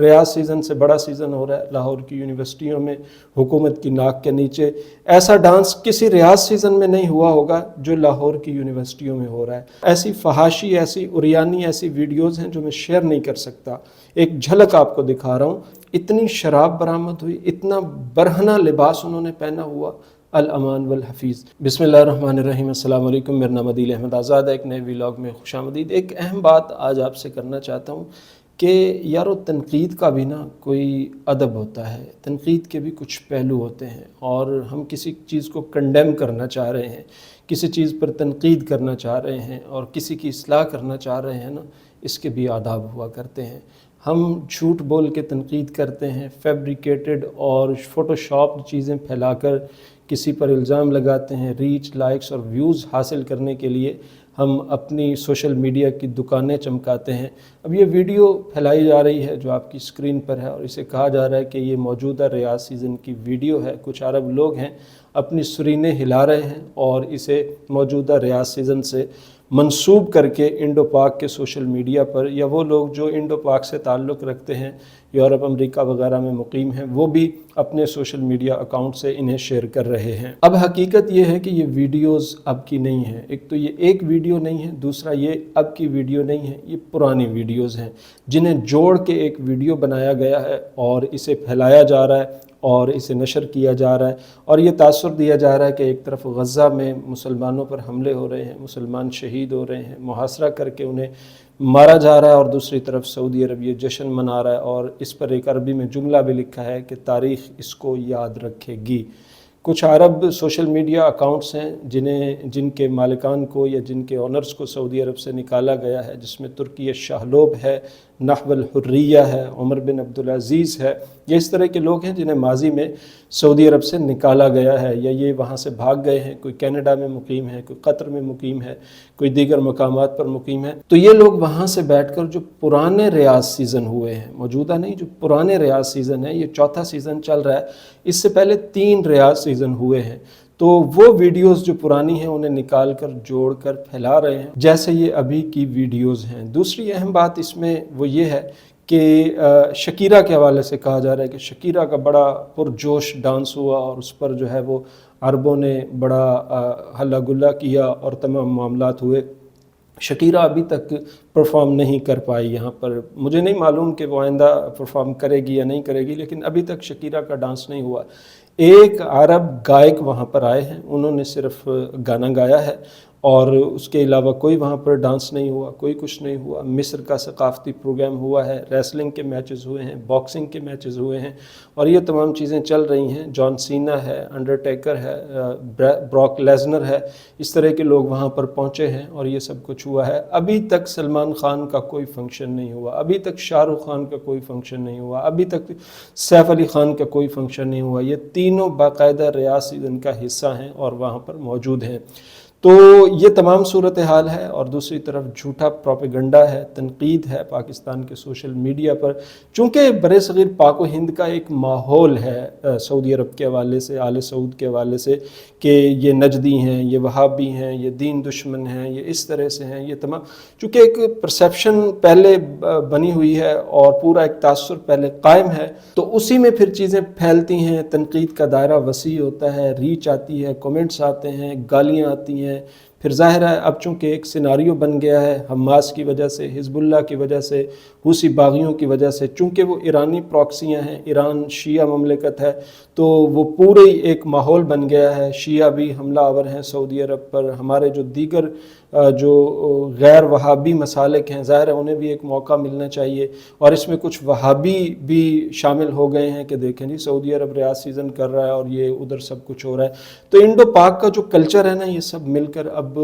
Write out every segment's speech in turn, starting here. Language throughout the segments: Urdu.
ریاض سیزن سے بڑا سیزن ہو رہا ہے لاہور کی یونیورسٹیوں میں حکومت کی ناک کے نیچے۔ ایسا ڈانس کسی ریاض سیزن میں نہیں ہوا ہوگا جو لاہور کی یونیورسٹیوں میں ہو رہا ہے۔ ایسی فحاشی، ایسی عریانی، ایسی ویڈیوز ہیں جو میں شیئر نہیں کر سکتا۔ ایک جھلک آپ کو دکھا رہا ہوں۔ اتنی شراب برآمد ہوئی، اتنا برہنہ لباس انہوں نے پہنا ہوا، الامان والحفیظ۔ بسم اللہ الرحمن الرحیم۔ السلام علیکم، میرا نام عدیل احمد آزاد ہے۔ ایک نئے ویلاگ میں خوش آمدید۔ ایک اہم بات آج آپ سے کرنا چاہتا ہوں کہ یارو تنقید کا بھی کوئی ادب ہوتا ہے، تنقید کے بھی کچھ پہلو ہوتے ہیں، اور ہم کسی چیز کو کنڈیم کرنا چاہ رہے ہیں، کسی چیز پر تنقید کرنا چاہ رہے ہیں اور کسی کی اصلاح کرنا چاہ رہے ہیں اس کے بھی آداب ہوا کرتے ہیں۔ ہم جھوٹ بول کے تنقید کرتے ہیں، فیبریکیٹڈ اور فوٹو شاپ چیزیں پھیلا کر کسی پر الزام لگاتے ہیں، ریچ، لائکس اور ویوز حاصل کرنے کے لیے ہم اپنی سوشل میڈیا کی دکانیں چمکاتے ہیں۔ اب یہ ویڈیو پھیلائی جا رہی ہے جو آپ کی اسکرین پر ہے، اور اسے کہا جا رہا ہے کہ یہ موجودہ ریاض سیزن کی ویڈیو ہے۔ کچھ عرب لوگ ہیں اپنی سرینے ہلا رہے ہیں اور اسے موجودہ ریاض سیزن سے منسوب کر کے انڈو پاک کے سوشل میڈیا پر، یا وہ لوگ جو انڈو پاک سے تعلق رکھتے ہیں، یورپ، امریکہ وغیرہ میں مقیم ہیں، وہ بھی اپنے سوشل میڈیا اکاؤنٹ سے انہیں شیئر کر رہے ہیں۔ اب حقیقت یہ ہے کہ یہ ویڈیوز اب کی نہیں ہیں۔ ایک تو یہ ایک ویڈیو نہیں ہے، دوسرا یہ اب کی ویڈیو نہیں ہے، یہ پرانی ویڈیوز ہیں جنہیں جوڑ کے ایک ویڈیو بنایا گیا ہے اور اسے پھیلایا جا رہا ہے اور اسے نشر کیا جا رہا ہے، اور یہ تاثر دیا جا رہا ہے کہ ایک طرف غزہ میں مسلمانوں پر حملے ہو رہے ہیں، مسلمان شہید ہو رہے ہیں، محاصرہ کر کے انہیں مارا جا رہا ہے، اور دوسری طرف سعودی عرب یہ جشن منا رہا ہے، اور اس پر ایک عربی میں جملہ بھی لکھا ہے کہ تاریخ اس کو یاد رکھے گی۔ کچھ عرب سوشل میڈیا اکاؤنٹس ہیں جن کے مالکان کو یا جن کے اونرز کو سعودی عرب سے نکالا گیا ہے، جس میں ترکی شاہلوب ہے، نحو الحریہ ہے، عمر بن عبدالعزیز ہے۔ یہ اس طرح کے لوگ ہیں جنہیں ماضی میں سعودی عرب سے نکالا گیا ہے، یا یہ وہاں سے بھاگ گئے ہیں، کوئی کینیڈا میں مقیم ہے، کوئی قطر میں مقیم ہے، کوئی دیگر مقامات پر مقیم ہے۔ تو یہ لوگ وہاں سے بیٹھ کر جو پرانے ریاض سیزن ہوئے ہیں، موجودہ نہیں، جو پرانے ریاض سیزن ہے، یہ چوتھا سیزن چل رہا ہے، اس سے پہلے 3 ریاض سیزن ہوئے ہیں، تو وہ ویڈیوز جو پرانی ہیں انہیں نکال کر جوڑ کر پھیلا رہے ہیں جیسے یہ ابھی کی ویڈیوز ہیں۔ دوسری اہم بات اس میں وہ یہ ہے کہ شکیرہ کے حوالے سے کہا جا رہا ہے کہ شکیرہ کا بڑا پرجوش ڈانس ہوا، اور اس پر جو ہے وہ عربوں نے بڑا ہلا گلا کیا اور تمام معاملات ہوئے۔ شکیرہ ابھی تک پرفارم نہیں کر پائی یہاں پر، مجھے نہیں معلوم کہ وہ آئندہ پرفارم کرے گی یا نہیں کرے گی، لیکن ابھی تک شکیرہ کا ڈانس نہیں ہوا۔ ایک عرب گائک وہاں پر آئے ہیں، انہوں نے صرف گانا گایا ہے، اور اس کے علاوہ کوئی وہاں پر ڈانس نہیں ہوا، کوئی کچھ نہیں ہوا۔ مصر کا ثقافتی پروگرام ہوا ہے، ریسلنگ کے میچز ہوئے ہیں، باکسنگ کے میچز ہوئے ہیں، اور یہ تمام چیزیں چل رہی ہیں۔ جان سینا ہے، انڈرٹیکر ہے، براک لیزنر ہے، اس طرح کے لوگ وہاں پر پہنچے ہیں اور یہ سب کچھ ہوا ہے۔ ابھی تک سلمان خان کا کوئی فنکشن نہیں ہوا، ابھی تک شاہ رخ خان کا کوئی فنکشن نہیں ہوا، ابھی تک سیف علی خان کا کوئی فنکشن نہیں ہوا۔ یہ تینوں باقاعدہ ریاض سیزن کا حصہ ہیں اور وہاں پر موجود ہیں۔ تو یہ تمام صورتحال ہے، اور دوسری طرف جھوٹا پروپیگنڈا ہے، تنقید ہے پاکستان کے سوشل میڈیا پر، چونکہ برصغیر پاک و ہند کا ایک ماحول ہے سعودی عرب کے حوالے سے، آل سعود کے حوالے سے، کہ یہ نجدی ہیں، یہ وہابی ہیں، یہ دین دشمن ہیں، یہ اس طرح سے ہیں، یہ تمام، چونکہ ایک پرسیپشن پہلے بنی ہوئی ہے اور پورا ایک تاثر پہلے قائم ہے، تو اسی میں پھر چیزیں پھیلتی ہیں، تنقید کا دائرہ وسیع ہوتا ہے، ریچ آتی ہے، کومنٹس آتے ہیں، گالیاں آتی ہیں۔ پھر ظاہر ہے اب چونکہ ایک سیناریو بن گیا ہے حماس کی وجہ سے، حزب اللہ کی وجہ سے، حوثی باغیوں کی وجہ سے، چونکہ وہ ایرانی پراکسیاں ہیں، ایران شیعہ مملکت ہے، تو وہ پورے ایک ماحول بن گیا ہے۔ شیعہ بھی حملہ آور ہیں سعودی عرب پر، ہمارے جو دیگر جو غیر وہابی مسالک ہیں، ظاہر ہے انہیں بھی ایک موقع ملنا چاہیے، اور اس میں کچھ وہابی بھی شامل ہو گئے ہیں کہ دیکھیں جی سعودی عرب ریاض سیزن کر رہا ہے اور یہ ادھر سب کچھ ہو رہا ہے۔ تو انڈو پاک کا جو کلچر ہے یہ سب مل کر اب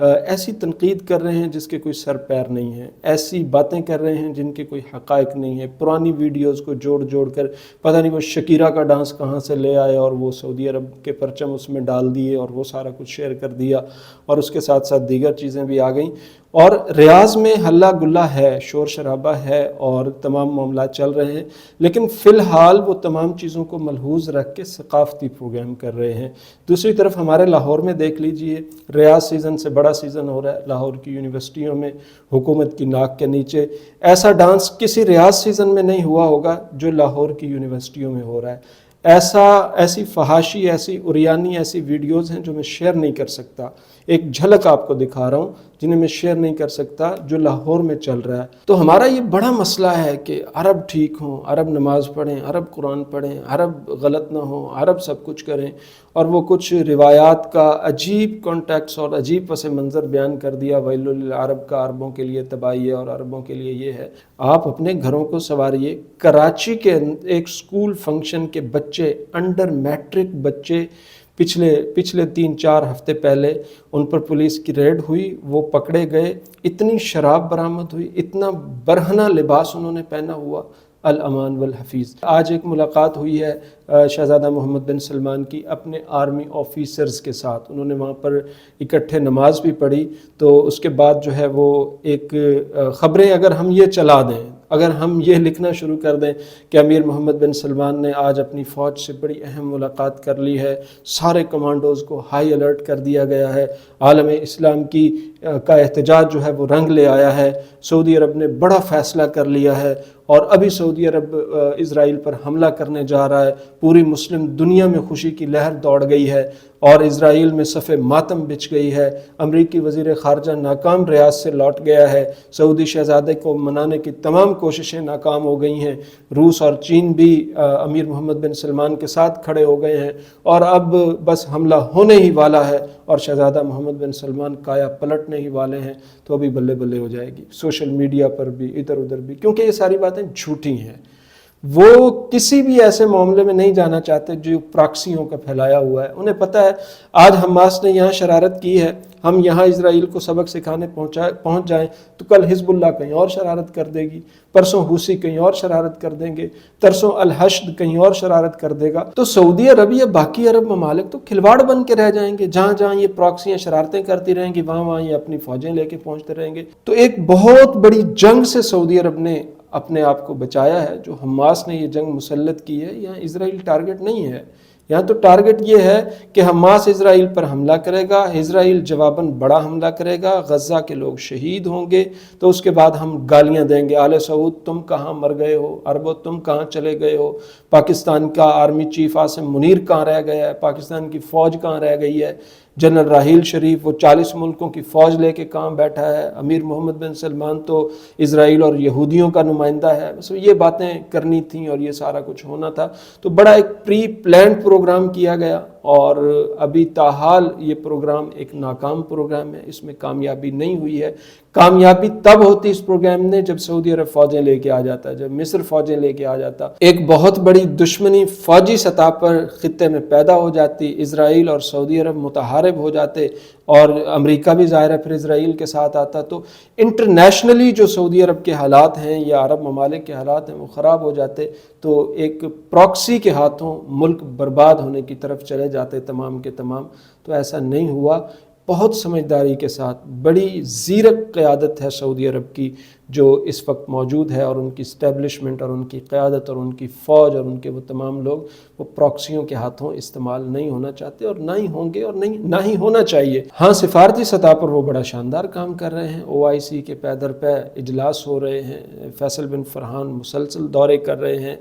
ایسی تنقید کر رہے ہیں جس کے کوئی سر پیر نہیں ہے، ایسی باتیں کر رہے ہیں جن کے کوئی حقائق نہیں ہے، پرانی ویڈیوز کو جوڑ کر پتہ نہیں وہ شکیرہ کا ڈانس کہاں سے لے آئے اور وہ سعودی عرب کے پرچم اس میں ڈال دیے اور وہ سارا کچھ شیئر کر دیا، اور اس کے ساتھ ساتھ دیگر چیزیں بھی آ گئیں، اور ریاض میں ہلہ گلہ ہے، شور شرابہ ہے اور تمام معاملات چل رہے ہیں، لیکن فی الحال وہ تمام چیزوں کو ملحوظ رکھ کے ثقافتی پروگرام کر رہے ہیں۔ دوسری طرف ہمارے لاہور میں دیکھ لیجئے، ریاض سیزن سے بڑا سیزن ہو رہا ہے لاہور کی یونیورسٹیوں میں، حکومت کی ناک کے نیچے۔ ایسا ڈانس کسی ریاض سیزن میں نہیں ہوا ہوگا جو لاہور کی یونیورسٹیوں میں ہو رہا ہے۔ ایسی فحاشی، ایسی اریانی، ایسی ویڈیوز ہیں جو میں شیئر نہیں کر سکتا، ایک جھلک آپ کو دکھا رہا ہوں جنہیں میں شیئر نہیں کر سکتا، جو لاہور میں چل رہا ہے۔ تو ہمارا یہ بڑا مسئلہ ہے کہ عرب ٹھیک ہوں، عرب نماز پڑھیں، عرب قرآن پڑھیں، عرب غلط نہ ہوں، عرب سب کچھ کریں، اور وہ کچھ روایات کا عجیب کانٹیکس اور عجیب پس منظر بیان کر دیا، ویل للعرب کا، عربوں کے لیے تباہی ہے اور عربوں کے لیے یہ ہے۔ آپ اپنے گھروں کو سنواریے۔ کراچی کے ایک سکول فنکشن کے بچے، انڈر میٹرک بچے، پچھلے 3-4 ہفتے پہلے ان پر پولیس کی ریڈ ہوئی، وہ پکڑے گئے، اتنی شراب برآمد ہوئی، اتنا برہنہ لباس انہوں نے پہنا ہوا، الامان والحفیظ۔ آج ایک ملاقات ہوئی ہے شہزادہ محمد بن سلمان کی اپنے آرمی آفیسرز کے ساتھ، انہوں نے وہاں پر اکٹھے نماز بھی پڑھی۔ تو اس کے بعد جو ہے وہ ایک خبریں اگر ہم یہ چلا دیں، اگر ہم یہ لکھنا شروع کر دیں کہ امیر محمد بن سلمان نے آج اپنی فوج سے بڑی اہم ملاقات کر لی ہے، سارے کمانڈوز کو ہائی الرٹ کر دیا گیا ہے، عالم اسلام کا احتجاج جو ہے وہ رنگ لے آیا ہے، سعودی عرب نے بڑا فیصلہ کر لیا ہے، اور ابھی سعودی عرب اسرائیل پر حملہ کرنے جا رہا ہے، پوری مسلم دنیا میں خوشی کی لہر دوڑ گئی ہے اور اسرائیل میں صف ماتم بچھ گئی ہے، امریکی وزیر خارجہ ناکام ریاض سے لوٹ گیا ہے، سعودی شہزادے کو منانے کی تمام کوششیں ناکام ہو گئی ہیں، روس اور چین بھی امیر محمد بن سلمان کے ساتھ کھڑے ہو گئے ہیں، اور اب بس حملہ ہونے ہی والا ہے اور شہزادہ محمد بن سلمان کایا پلٹنے ہی والے ہیں، تو ابھی بلے بلے ہو جائے گی سوشل میڈیا پر بھی، ادھر ادھر بھی، کیونکہ یہ ساری باتیں جھوٹی ہیں۔ وہ کسی بھی ایسے معاملے میں نہیں جانا چاہتے جو پراکسیوں کا پھیلایا ہوا ہے۔ انہیں پتہ ہے آج حماس نے یہاں شرارت کی ہے، ہم یہاں اسرائیل کو سبق سکھانے پہنچ جائیں تو کل حزب اللہ کہیں اور شرارت کر دے گی، پرسوں حوثی کہیں اور شرارت کر دیں گے، ترسوں الحشد کہیں اور شرارت کر دے گا۔ تو سعودی عرب یا باقی عرب ممالک تو کھلواڑ بن کے رہ جائیں گے، جہاں جہاں یہ پراکسیاں شرارتیں کرتی رہیں گی وہاں وہاں یہ اپنی فوجیں لے کے پہنچتے رہیں گے۔ تو ایک بہت بڑی جنگ سے سعودی عرب نے اپنے آپ کو بچایا ہے۔ جو حماس نے یہ جنگ مسلط کی ہے، یہاں اسرائیل ٹارگٹ نہیں ہے، یہاں تو ٹارگٹ یہ ہے کہ حماس اسرائیل پر حملہ کرے گا، اسرائیل جواباً بڑا حملہ کرے گا، غزہ کے لوگ شہید ہوں گے، تو اس کے بعد ہم گالیاں دیں گے، آل سعود تم کہاں مر گئے ہو، عربو تم کہاں چلے گئے ہو، پاکستان کا آرمی چیف عاصم منیر کہاں رہ گیا ہے، پاکستان کی فوج کہاں رہ گئی ہے، جنرل راحیل شریف وہ 40 ملکوں کی فوج لے کے کہاں بیٹھا ہے، امیر محمد بن سلمان تو اسرائیل اور یہودیوں کا نمائندہ ہے۔ بس یہ باتیں کرنی تھیں اور یہ سارا کچھ ہونا تھا، تو بڑا ایک پری پلانڈ پروگرام کیا گیا، اور ابھی تاحال یہ پروگرام ایک ناکام پروگرام ہے، اس میں کامیابی نہیں ہوئی ہے۔ کامیابی تب ہوتی اس پروگرام نے جب سعودی عرب فوجیں لے کے آ جاتا، جب مصر فوجیں لے کے آ جاتا، ایک بہت بڑی دشمنی فوجی سطح پر خطے میں پیدا ہو جاتی، اسرائیل اور سعودی عرب متحارب ہو جاتے، اور امریکہ بھی ظاہر ہے پھر اسرائیل کے ساتھ آتا، تو انٹرنیشنلی جو سعودی عرب کے حالات ہیں یا عرب ممالک کے حالات ہیں وہ خراب ہو جاتے، تو ایک پراکسی کے ہاتھوں ملک برباد ہونے کی طرف چلے جاتے تمام کے تمام۔ تو ایسا نہیں ہوا، بہت سمجھداری کے ساتھ بڑی زیرک قیادت ہے سعودی عرب کی جو اس وقت موجود ہے، اور ان کی اسٹیبلشمنٹ اور ان کی قیادت اور ان کی فوج اور ان کے وہ تمام لوگ وہ پراکسیوں کے ہاتھوں استعمال نہیں ہونا چاہتے، اور نہ ہی ہوں گے، اور نہ ہی ہونا چاہیے۔ ہاں سفارتی سطح پر وہ بڑا شاندار کام کر رہے ہیں، OIC کے پے در پے اجلاس ہو رہے ہیں، فیصل بن فرحان مسلسل دورے کر رہے ہیں،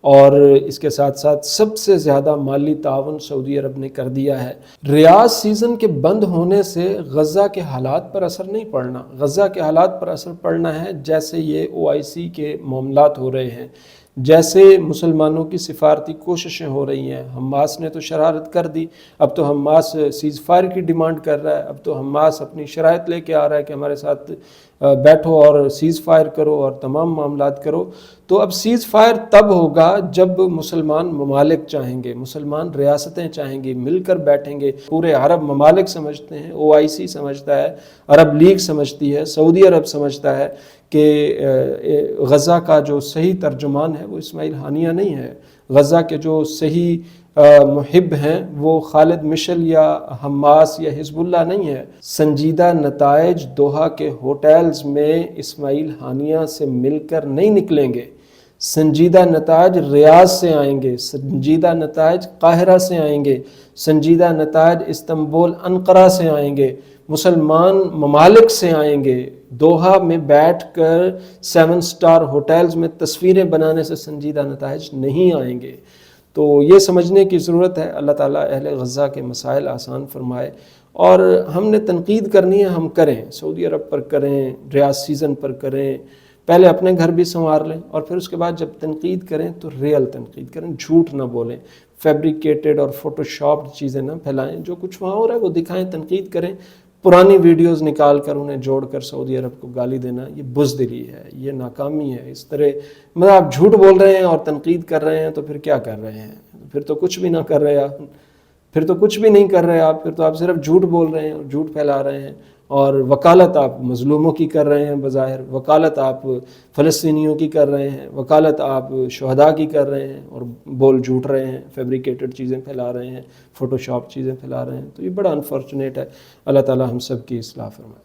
اور اس کے ساتھ ساتھ سب سے زیادہ مالی تعاون سعودی عرب نے کر دیا ہے۔ ریاض سیزن کے بند ہونے سے غزہ کے حالات پر اثر نہیں پڑنا، غزہ کے حالات پر اثر پڑنا ہے جیسے یہ OIC کے معاملات ہو رہے ہیں، جیسے مسلمانوں کی سفارتی کوششیں ہو رہی ہیں۔ حماس نے تو شرارت کر دی، اب تو حماس سیز فائر کی ڈیمانڈ کر رہا ہے، اب تو حماس اپنی شرائط لے کے آ رہا ہے کہ ہمارے ساتھ بیٹھو اور سیز فائر کرو اور تمام معاملات کرو۔ تو اب سیز فائر تب ہوگا جب مسلمان ممالک چاہیں گے، مسلمان ریاستیں چاہیں گی، مل کر بیٹھیں گے۔ پورے عرب ممالک سمجھتے ہیں، OIC سمجھتا ہے، عرب لیگ سمجھتی ہے، سعودی عرب سمجھتا ہے کہ غزہ کا جو صحیح ترجمان ہے وہ اسماعیل ہانیہ نہیں ہے، غزہ کے جو صحیح محب ہیں وہ خالد مشل یا حماس یا حزب اللہ نہیں ہے۔ سنجیدہ نتائج دوحہ کے ہوٹلز میں اسماعیل ہانیہ سے مل کر نہیں نکلیں گے، سنجیدہ نتائج ریاض سے آئیں گے، سنجیدہ نتائج قاہرہ سے آئیں گے، سنجیدہ نتائج استنبول انقرہ سے آئیں گے، مسلمان ممالک سے آئیں گے۔ دوحہ میں بیٹھ کر 7 سٹار ہوٹلز میں تصویریں بنانے سے سنجیدہ نتائج نہیں آئیں گے۔ تو یہ سمجھنے کی ضرورت ہے۔ اللہ تعالیٰ اہل غزہ کے مسائل آسان فرمائے، اور ہم نے تنقید کرنی ہے ہم کریں، سعودی عرب پر کریں، ریاض سیزن پر کریں، پہلے اپنے گھر بھی سنوار لیں، اور پھر اس کے بعد جب تنقید کریں تو ریئل تنقید کریں، جھوٹ نہ بولیں، فیبریکیٹڈ اور فوٹو شاپڈ چیزیں نہ پھیلائیں، جو کچھ وہاں ہو رہا ہے وہ دکھائیں، تنقید کریں۔ پرانی ویڈیوز نکال کر انہیں جوڑ کر سعودی عرب کو گالی دینا یہ بزدلی ہے، یہ ناکامی ہے۔ اس طرح مطلب آپ جھوٹ بول رہے ہیں اور تنقید کر رہے ہیں تو پھر کیا کر رہے ہیں؟ پھر تو کچھ بھی نہ کر رہے آپ، پھر تو کچھ بھی نہیں کر رہے آپ، پھر تو آپ صرف جھوٹ بول رہے ہیں اور جھوٹ پھیلا رہے ہیں، اور وکالت آپ مظلوموں کی کر رہے ہیں، بظاہر وکالت آپ فلسطینیوں کی کر رہے ہیں، وکالت آپ شہداء کی کر رہے ہیں، اور بول جھوٹ رہے ہیں، فیبریکیٹڈ چیزیں پھیلا رہے ہیں، فوٹو شاپ چیزیں پھیلا رہے ہیں۔ تو یہ بڑا انفارچونیٹ ہے۔ اللہ تعالی ہم سب کی اصلاح فرمائے۔